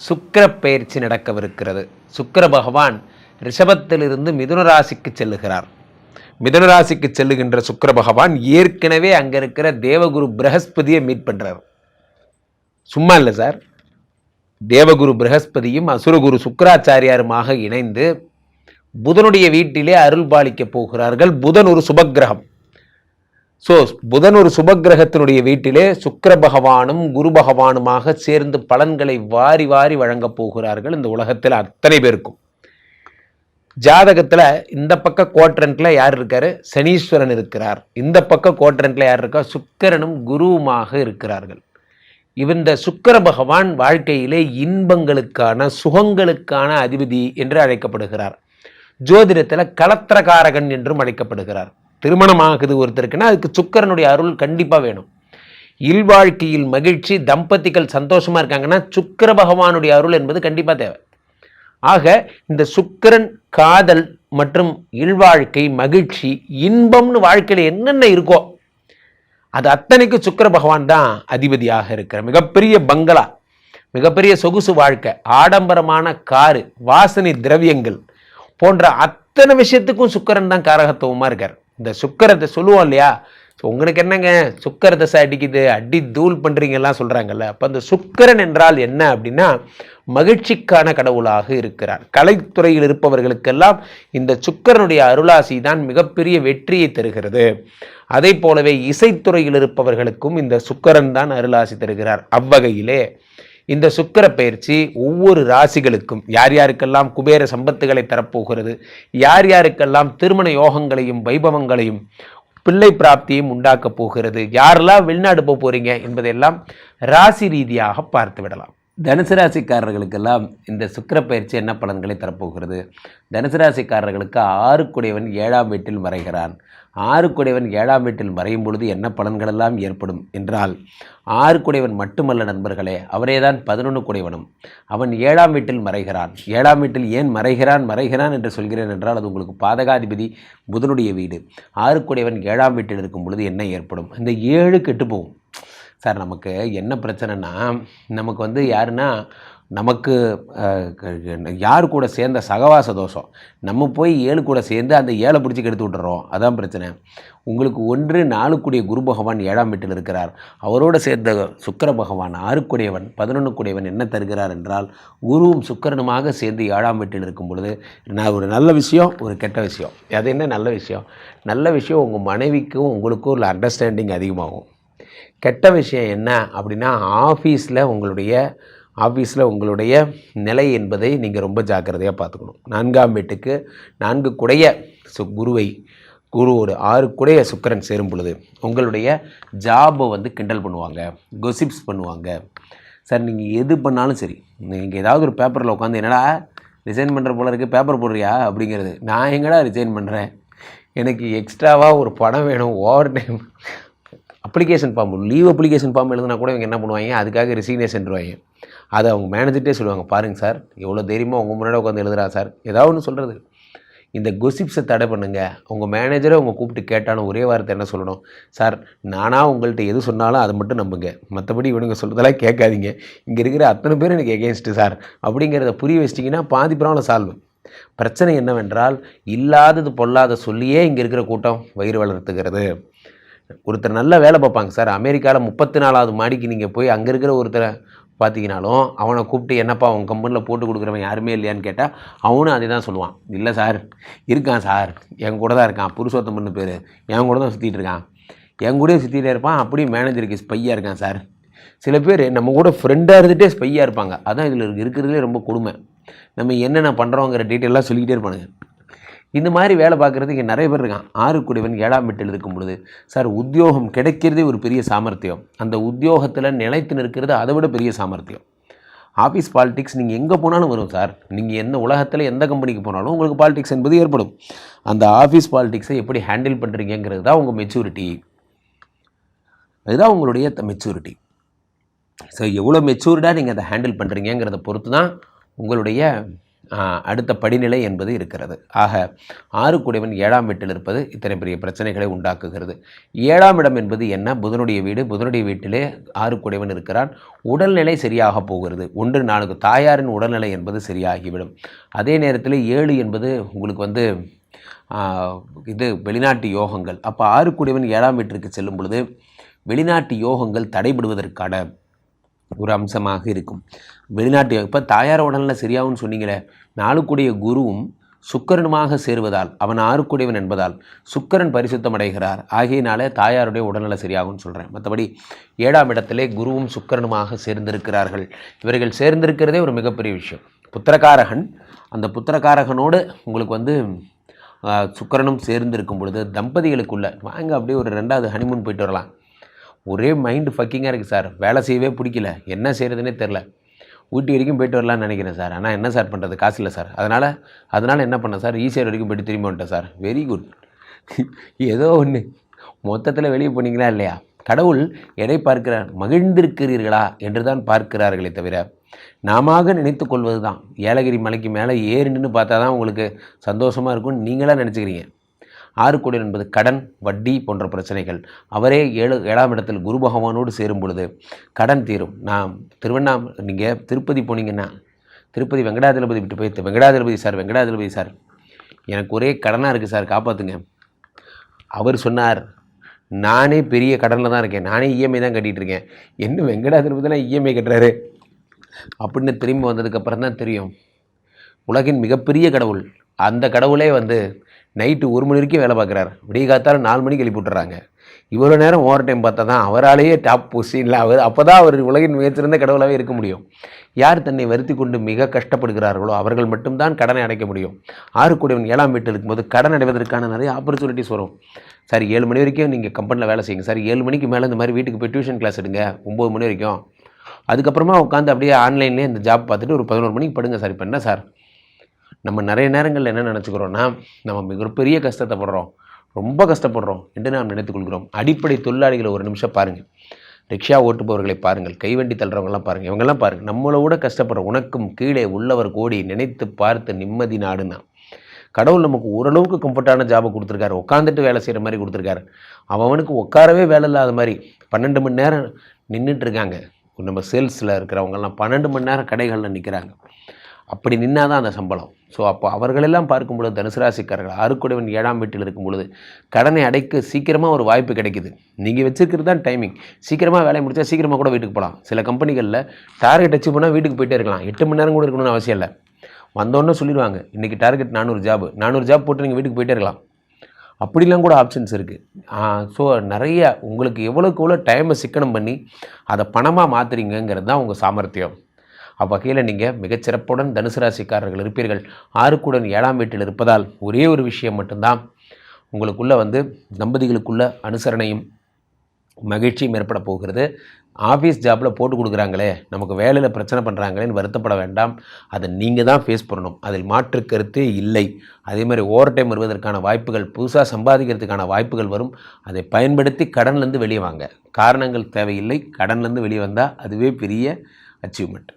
சுக்கிர பெயர்ச்சி நடக்கவிருக்கிறது. சுக்கிர பகவான் ரிஷபத்திலிருந்து மிதுன ராசிக்கு செல்லுகிறார். மிதுன ராசிக்கு செல்லுகின்ற சுக்கிர பகவான் ஏற்கனவே அங்கே இருக்கிற தேவகுரு பிரகஸ்பதியை மீட் பண்ணுறார். சும்மா இல்லை சார், தேவகுரு பிரகஸ்பதியும் அசுரகுரு சுக்கராச்சாரியாருமாக இணைந்து புதனுடைய வீட்டிலே அருள் பாலிக்க போகிறார்கள். புதன் ஒரு சுபக்கிரகம். ஸோ புதன் ஒரு சுபக்கிரகத்தினுடைய வீட்டிலே சுக்கிர பகவானும் குரு பகவானுமாக சேர்ந்து பலன்களை வாரி வாரி வழங்கப் போகிறார்கள் இந்த உலகத்தில் அத்தனை பேருக்கும். ஜாதகத்தில் இந்த பக்க குவாட்ரண்ட்ல யார் இருக்காரு? சனீஸ்வரன் இருக்கிறார். இந்த பக்க குவாட்ரண்ட்ல யார் இருக்கா? சுக்கிரனும் குருவுமாக இருக்கிறார்கள். இந்த சுக்கிர பகவான் வாழ்க்கையிலே இன்பங்களுக்கான சுகங்களுக்கான அதிபதி என்று அழைக்கப்படுகிறார். ஜோதிடத்தில் கலத்திரகாரகன் என்றும் அழைக்கப்படுகிறார். திருமணமாகுது ஒருத்தருக்குன்னா அதுக்கு சுக்கிரனுடைய அருள் கண்டிப்பாக வேணும். இல்வாழ்க்கையில் மகிழ்ச்சி, தம்பதிகள் சந்தோஷமா இருக்காங்கன்னா சுக்கிர பகவானுடைய அருள் என்பது கண்டிப்பாக தேவை. ஆக இந்த சுக்கிரன் காதல் மற்றும் இல்வாழ்க்கை, மகிழ்ச்சி, இன்பம்னு வாழ்க்கையில் என்னென்ன இருக்கோ அது அத்தனைக்கு சுக்கிர பகவான் தான் அதிபதியாக இருக்கிற மிகப்பெரிய பங்களா, மிகப்பெரிய சொகுசு வாழ்க்கை, ஆடம்பரமான காரு, வாசனை திரவியங்கள் போன்ற அத்தனை விஷயத்துக்கும் சுக்கிரன் தான் காரகத்துவமாக இருக்கார். இந்த சுக்கிரத்தை சொல்லுவோம் இல்லையா, உங்களுக்கு என்னங்க சுக்கிர தசை அடிக்குது, அடி தூள் பண்ணுறீங்கலாம் சொல்கிறாங்கல்ல. அப்போ அந்த சுக்கிரன் என்றால் என்ன அப்படின்னா மகிழ்ச்சிக்கான கடவுளாக இருக்கிறார். கலைத்துறையில் இருப்பவர்களுக்கெல்லாம் இந்த சுக்கிரனுடைய அருளாசி தான் மிகப்பெரிய வெற்றியை தருகிறது. அதை போலவே இசைத்துறையில் இருப்பவர்களுக்கும் இந்த சுக்கிரன் தான் அருளாசி தருகிறார். அவ்வகையிலே இந்த சுக்கிர பயிற்சி ஒவ்வொரு ராசிகளுக்கும் யார் யாருக்கெல்லாம் குபேர சம்பத்துகளை தரப்போகிறது, யார் யாருக்கெல்லாம் திருமண யோகங்களையும் வைபவங்களையும் பிள்ளை பிராப்தியும் உண்டாக்கப் போகிறது, யாரெல்லாம் வெளிநாடு போக போகிறீங்க என்பதையெல்லாம் ராசி ரீதியாக பார்த்து விடலாம். தனுசு ராசிக்காரர்களுக்கெல்லாம் இந்த சுக்கிர பயிற்சி என்ன பலன்களை தரப்போகிறது? தனுசு ராசிக்காரர்களுக்கு 6 7ஆம் வீட்டில் மறைகிறான். 6 7ஆம் வீட்டில் மறையும் பொழுது என்ன பலன்களெல்லாம் ஏற்படும் என்றால், 6 மட்டுமல்ல நண்பர்களே, அவரே தான் 11 அவன் 7ஆம் வீட்டில் மறைகிறான். 7ஆம் வீட்டில் ஏன் மறைகிறான் என்று சொல்கிறேன் என்றால், அது உங்களுக்கு பாதகாதிபதி புதனுடைய வீடு. 6 7ஆம் வீட்டில் இருக்கும் பொழுது என்ன ஏற்படும்? இந்த 7 கெட்டு போகும் சார். நமக்கு என்ன பிரச்சனைனா, நமக்கு யாருன்னா நமக்கு யார் கூட சேர்ந்த சகவாச தோஷம், நம்ம போய் 7 கூட சேர்ந்து அந்த 7 பிடிச்சி கெடுத்து விட்டுறோம். அதான் பிரச்சனை. உங்களுக்கு 1 4 குரு பகவான் 7ஆம் வீட்டில் இருக்கிறார். அவரோடு சேர்ந்த சுக்கிர பகவான் 6 11 என்ன தருகிறார் என்றால், குருவும் சுக்கிரனுமாக சேர்ந்து 7ஆம் வீட்டில் இருக்கும் பொழுது ஒரு நல்ல விஷயம், ஒரு கெட்ட விஷயம். அது என்ன நல்ல விஷயம்? நல்ல விஷயம், உங்கள் மனைவிக்கும் உங்களுக்கும் ஒரு அண்டர்ஸ்டாண்டிங் அதிகமாகும். கெட்ட விஷயம் என்ன அப்படின்னா, ஆஃபீஸில் உங்களுடைய நிலை என்பதை நீங்கள் ரொம்ப ஜாக்கிரதையாக பார்த்துக்கணும். 4ஆம் வீட்டுக்கு 4 குருவோடு 6 சுக்கிரன் சேரும் பொழுது உங்களுடைய ஜாபை கிண்டல் பண்ணுவாங்க, கொசிப்ஸ் பண்ணுவாங்க. சார் நீங்கள் எது பண்ணாலும் சரி, நீங்கள் ஏதாவது ஒரு பேப்பரில் உட்காந்து என்னடா ரிசைன் பண்ணுற போல இருக்குது, பேப்பர் போடுறியா அப்படிங்கிறது. நான் எங்கடா ரிசைன் பண்ணுறேன், எனக்கு எக்ஸ்ட்ராவாக ஒரு பணம் வேணும், over time application form, leave application form எழுதுனா கூட இவங்க என்ன பண்ணுவாங்க, அதுக்காக ரிசிக்னேஷன்வாங்க. அதை அவங்க மேனேஜர்ட்டே சொல்லுவாங்க, பாருங்கள் சார் எவ்வளோ தைரியமாக உங்கள் முன்னாடி உட்காந்து எழுதுறா சார், ஏதாவது ஒன்று சொல்கிறது. இந்த கொசிப்ஸை தடை பண்ணுங்கள். உங்கள் மேனேஜரை அவங்க கூப்பிட்டு கேட்டாலும் ஒரே வார்த்தை என்ன சொல்லணும், சார் நானாக உங்கள்கிட்ட எது சொன்னாலும் அதை மட்டும் நம்புங்க, மற்றபடி இவனுங்க சொல்கிறதெல்லாம் கேட்காதீங்க, இங்கே இருக்கிற அத்தனை பேர் எனக்கு எகென்ஸ்ட்டு சார் அப்படிங்கிறத புரிய வச்சிட்டிங்கன்னா பாதி ப்ராப்ளம் சால்வ். பிரச்சனை என்னவென்றால், இல்லாதது பொல்லாத சொல்லியே இங்கே இருக்கிற கூட்டம் வயிறு வளர்த்துக்கிறது. ஒருத்தர் நல்ல வேலை பார்ப்பாங்க சார், அமெரிக்காவில் 34வது மாடிக்கு நீங்கள் போய் அங்கே இருக்கிற ஒருத்தரை பார்த்தீங்கனாலும் அவனை கூப்பிட்டு என்னப்பா உங்கள் கம்பெனியில் போட்டு கொடுக்குறவன் யாருமே இல்லையான்னு கேட்டால் அவனும் அதே தான் சொல்லுவான். இல்லை சார் இருக்கான் சார், என் கூட தான் இருக்கான், புருஷோத்தமன்னு பேர், என் கூட தான் சுற்றிட்டு இருக்கான், என் கூடயே சுற்றிகிட்டே இருப்பான், அப்படியே மேனேஜருக்கு ஸ்பையாக இருக்கான் சார். சில பேர் நம்ம கூட ஃப்ரெண்டாக இருந்துகிட்டே ஸ்பையாக இருப்பாங்க. அதான் இதில் இருக்கிறதுலே ரொம்ப கொடுமை. நம்ம என்னென்ன பண்ணுறோங்கிற டீட்டெயிலாக சொல்லிக்கிட்டே இருப்பானுங்க. இந்த மாதிரி வேலை பார்க்குறது இங்கே நிறைய பேர் இருக்கான். 6 7ஆம் வீட்டில் இருக்கும் பொழுது சார் உத்தியோகம் கிடைக்கிறதே ஒரு பெரிய சாமர்த்தியம், அந்த உத்தியோகத்தில் நிலைத்து நிற்கிறது அதை விட பெரிய சாமர்த்தியம். ஆஃபீஸ் பாலிடிக்ஸ் நீங்கள் எங்கே போனாலும் வரும் சார். நீங்கள் எந்த உலகத்தில் எந்த கம்பெனிக்கு போனாலும் உங்களுக்கு பாலிடிக்ஸ் என்பது ஏற்படும். அந்த ஆஃபீஸ் பாலிடிக்ஸை எப்படி ஹேண்டில் பண்ணுறீங்கிறது தான் உங்கள் மெச்சூரிட்டி, அதுதான் உங்களுடைய மெச்சூரிட்டி. ஸோ எவ்வளோ மெச்சூர்டாக நீங்கள் அதை ஹேண்டில் பண்ணுறீங்கிறத பொறுத்து தான் உங்களுடைய அடுத்த படிநிலை என்பது இருக்கிறது. ஆக 6 கூடியவன் 7ஆம் வீட்டில் இருப்பது இத்தனை பெரிய பிரச்சனைகளை உண்டாக்குகிறது. 7ஆம் இடம் என்பது என்ன? புதனுடைய வீடு. புதனுடைய வீட்டிலே 6 கூடியவன் இருக்கிறான். உடல்நிலை சரியாக போகிறது. 1-4 தாயாரின் உடல்நிலை என்பது சரியாகிவிடும். அதே நேரத்தில் 7 என்பது உங்களுக்கு இது வெளிநாட்டு யோகங்கள். அப்போ 6 கூடியவன் 7ஆம் வீட்டிற்கு செல்லும் பொழுது வெளிநாட்டு யோகங்கள் தடைபடுவதற்கான ஒரு அம்சமாக இருக்கும். வெளிநாட்டு இப்போ தாயார் உடல்நிலை சரியாகும்னு சொன்னீங்களே, 4 கூடிய குருவும் சுக்கிரனுமாக சேருவதால் அவன் 6 கூடியவன் என்பதால் சுக்கிரன் பரிசுத்தம் அடைகிறார். ஆகையினாலே தாயாருடைய உடல்நிலை சரியாகும்னு சொல்கிறேன். மற்றபடி 7ஆம் இடத்திலே குருவும் சுக்கிரனுமாக சேர்ந்திருக்கிறார்கள். இவர்கள் சேர்ந்திருக்கிறதே ஒரு மிகப்பெரிய விஷயம். புத்திரகாரகன், அந்த புத்திரகாரகனோடு உங்களுக்கு சுக்கிரனும் சேர்ந்திருக்கும் பொழுது தம்பதிகளுக்குள்ள வாங்க அப்படியே ஒரு 2வது ஹனிமூன் போயிட்டு வரலாம். ஒரே மைண்டு ஃபக்கிங்காக இருக்குது சார், வேலை செய்யவே பிடிக்கல, என்ன செய்கிறதுனே தெரில, ஊட்டி வரைக்கும் போயிட்டு வரலான்னு நினைக்கிறேன் சார், ஆனால் என்ன சார் பண்ணுறது, காசு இல்லை சார், அதனால் என்ன பண்ணேன் சார், ஈஸியாக வரைக்கும் போய்ட்டு திரும்பி வந்துட்டேன் சார். Very good. ஏதோ ஒன்று மொத்தத்தில் வெளியே போனீங்களா இல்லையா? கடவுள் எதை பார்க்கிறார்? மகிழ்ந்திருக்கிறீர்களா என்று தான் பார்க்கிறார்களே தவிர நாம நினைத்து கொள்வது தான். ஏலகிரி மலைக்கு மேலே ஏறி நின்று பார்த்தா தான் உங்களுக்கு சந்தோஷமாக இருக்கும்னு நீங்களாக நினச்சிக்கிறீங்க. 6 கூடியவன் என்பது கடன், வட்டி போன்ற பிரச்சனைகள். அவரே 7ஆம் இடத்தில் குரு பகவானோடு சேரும் பொழுது கடன் தீரும். நீங்கள் திருப்பதி போனீங்கன்னா திருப்பதி வெங்கடாஜலபதி விட்டு போய் வெங்கடாஜலபதி சார் எனக்கு ஒரே கடனாக இருக்குது சார், காப்பாற்றுங்க. அவர் சொன்னார், நானே பெரிய கடனில் தான் இருக்கேன், நானே இஎம்ஐ தான் கட்டிகிட்டு இருக்கேன், என்ன வெங்கடாஜலபதிலாம் இஎம்ஐ கட்டுறாரு அப்படின்னு திரும்பி வந்ததுக்கப்புறம் தான் தெரியும் உலகின் மிகப்பெரிய கடவுள். அந்த கடவுளே நைட்டு 1 மணி வரைக்கும் வேலை பார்க்குறாரு, விடிய காத்தாலும் 4 மணிக்கு எழுப்பி விட்டுறாங்க. இவ்வளோ நேரம் ஓவர் டைம் பார்த்தா தான் அவராலேயே டாப் பொசிஷனில் அப்போ தான் அவர் உலகின் மிகச்சிறந்த கடவுளாகவே இருக்க முடியும். யார் தன்னை வருத்தி கொண்டு மிக கஷ்டப்படுகிறார்களோ அவர்கள் மட்டும்தான் கடனை அடைக்க முடியும். 6 கூடியவன் 7ஆம் வீட்டில் இருக்கும்போது கடன் அடைவதற்கான நிறைய ஆப்பர்ச்சுனிட்டிஸ் வரும். சார் 7 மணி வரைக்கும் நீங்கள் கம்பெனியில் வேலை செய்யுங்க சார், 7 மணிக்கு மேலே இந்த மாதிரி வீட்டுக்கு போய் டியூஷன் கிளாஸ் எடுங்க 9 மணி வரைக்கும், அதுக்கப்புறமா உட்காந்து அப்படியே ஆன்லைன்லேயே இந்த ஜாப் பார்த்துட்டு ஒரு 11 மணிக்கு படுங்க சார். இப்போ என்ன சார், நம்ம நிறைய நேரங்களில் என்ன நினச்சிக்கிறோன்னா, நம்ம மிகப்பெரிய கஷ்டத்தை படுறோம், ரொம்ப கஷ்டப்படுறோம் என்று நாம் நினைத்துக்கொள்கிறோம். அடிப்படை தொழிலாளிகளை ஒரு நிமிஷம் பாருங்கள், ரிக்ஷா ஓட்டுபவர்களை பாருங்கள், கைவண்டி தள்ளுறவங்களாம் பாருங்கள், இவங்கெல்லாம் பாருங்கள். நம்மளை விட கஷ்டப்படுறோம். உனக்கும் கீழே உள்ளவர் கோடி, நினைத்து பார்த்து நிம்மதி நாடுன்னா. கடவுள் நமக்கு ஓரளவுக்கு கம்ஃபர்ட்டான ஜாபை கொடுத்துருக்காரு, உட்காந்துட்டு வேலை செய்கிற மாதிரி கொடுத்துருக்காரு. அவனுக்கு உட்காரவே வேலை இல்லாத மாதிரி 12 மணி நேரம் நின்றுட்டு இருக்காங்க. நம்ம சேல்ஸில் இருக்கிறவங்கெல்லாம் 12 மணி நேரம் கடைகளில் நிற்கிறாங்க. அப்படி நின்னால் தான் அந்த சம்பளம். ஸோ அப்போ அவர்களெல்லாம் பார்க்கும் பொழுது தனுசு ராசிக்காரர்கள் 6 கூடியவன் 7ஆம் வீட்டில் இருக்கும் பொழுது கடனை அடைக்க சீக்கிரமாக ஒரு வாய்ப்பு கிடைக்குது. நீங்கள் வச்சுருக்கிறது தான் டைமிங். சீக்கிரமாக வேலையை முடித்தா சீக்கிரமாக கூட வீட்டுக்கு போகலாம். சில கம்பெனிகளில் டார்கெட் அச்சீவ் பண்ணால் வீட்டுக்கு போயிட்டே இருக்கலாம், 8 மணி நேரம் கூட இருக்கணும்னு அவசியம் இல்லை. வந்தோடனே சொல்லிடுவாங்க, இன்றைக்கி டார்கெட் 400 ஜாப் போட்டு நீங்கள் வீட்டுக்கு போயிட்டே இருக்கலாம். அப்படிலாம் கூட ஆப்ஷன்ஸ் இருக்குது. ஸோ நிறைய உங்களுக்கு எவ்வளோக்கு எவ்வளோ டைமை சிக்கனம் பண்ணி அதை பணமாக மாற்றுறீங்கிறது தான் உங்கள் சாமர்த்தியம். அவ்வகையில் நீங்கள் மிகச்சிறப்புடன் தனுசு ராசிக்காரர்கள் இருப்பீர்கள். 6 கூடியவன் 7ஆம் வீட்டில் இருப்பதால் ஒரே ஒரு விஷயம் மட்டும்தான் உங்களுக்குள்ளே தம்பதிகளுக்குள்ள அனுசரணையும் மகிழ்ச்சியும் ஏற்பட போகிறது. ஆஃபீஸ் ஜாப்பில் போட்டு கொடுக்குறாங்களே, நமக்கு வேலையில் பிரச்சனை பண்ணுறாங்களேன்னு வருத்தப்பட வேண்டாம். அதை நீங்கள் தான் ஃபேஸ் பண்ணணும், அதில் மாற்று கருத்தே இல்லை. அதே மாதிரி ஓவர் டைம் வருவதற்கான வாய்ப்புகள், புதுசாக சம்பாதிக்கிறதுக்கான வாய்ப்புகள் வரும். அதை பயன்படுத்தி கடன்லேருந்து வெளியே வாங்க. காரணங்கள் தேவையில்லை, கடன்லேருந்து வெளியே வந்தால் அதுவே பெரிய அச்சீவ்மெண்ட்.